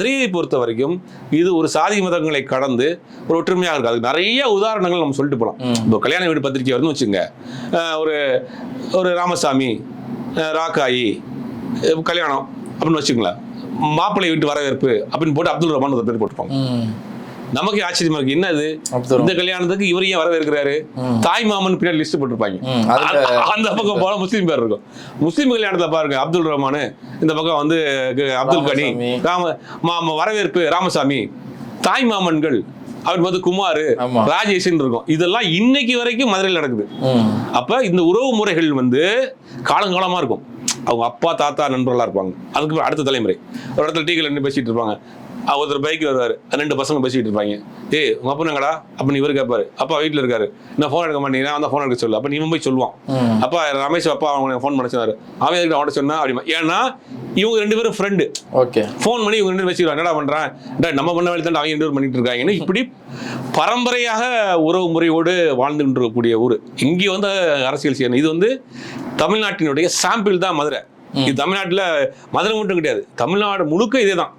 மதுரையை பொறுத்த வரைக்கும் இது ஒரு சாதி மதங்களை கடந்து ஒரு ஒற்றுமையாக இருக்கு. அதுக்கு நிறைய உதாரணங்கள் நம்ம சொல்லிட்டு போகலாம். இப்போ கல்யாண வீடு பத்திரிக்கை வருதுன்னு வச்சுங்க, ஒரு ஒரு ராமசாமி ராக்காயி கல்யாணம் அப்படின்னு வச்சுங்களேன், மாப்பிள்ளை வீட்டு வரவேற்பு அப்படின்னு போட்டு அப்துல் ரஹ்மான் ஒரு பேர் போட்டுப்பாங்க. நமக்கு ஆச்சரியமா இருக்கு, என்ன இது இந்த கல்யாணத்துக்கு இவர் ஏன் வரவேற்கிறாரு, தாய் மாமன் பின்னாடி லிஸ்ட் போட்டிருப்பாங்க. அந்த பக்கம் போல முஸ்லீம் பேர் இருக்கும். முஸ்லீம் கல்யாணத்தை பாருங்க, அப்துல் ரஹ்மான், இந்த பக்கம் வந்து அப்துல் கனி, வரவேற்பு ராமசாமி, தாய் மாமன்கள் அவர் வந்து குமார், ராஜேஷ் இருக்கும். இதெல்லாம் இன்னைக்கு வரைக்கும் மதுரையில் நடக்குது. அப்ப இந்த உறவு முறைகள் வந்து காலங்காலமா இருக்கும். அவங்க அப்பா தாத்தா நண்பர்களா இருப்பாங்க. அதுக்கு அடுத்த தலைமுறை ஒரு இடத்துல டீக்கல் நின்று பேசிட்டு இருப்பாங்க. ஒருத்தர் பைக்கில் வருவார், 2 பசங்க பேசிட்டு இருப்பாங்க. உங்க அப்பா எங்கடா அப்படின்னு இவர் கேட்பாரு. அப்பா வீட்டில் இருக்காரு, நான் ஃபோன் எடுக்க மாட்டேங்கிறேன், அந்த ஃபோன் எடுக்க சொல்லு. அப்ப நீ போய் சொல்லுவான், அப்பா ரமேஷ் அப்பா அவங்க ஃபோன் பண்ண சொன்னாரு, அவன் எதுக்கு அவன்கிட்ட சொன்னா அப்படிமா. ஏன்னா இவங்க 2 பேரும் ஃப்ரெண்டு. ஃபோன் பண்ணி இவங்க 2 பேரும் பேசிடுவாங்க, என்னடா பண்றான், நம்ம பண்ண வேலை தான் அவங்க 2 பேரும் பண்ணிட்டு இருக்காங்கன்னு. இப்படி பரம்பரையாக உறவு முறையோடு வாழ்ந்துட்டு இருக்கக்கூடிய ஊர். இங்கே வந்து அரசியல் செய்யணும். இது வந்து தமிழ்நாட்டினுடைய சாம்பிள் தான் மதுரை. இது தமிழ்நாட்டில் மதுரை மட்டும் கிடையாது, தமிழ்நாடு முழுக்க இதே தான்.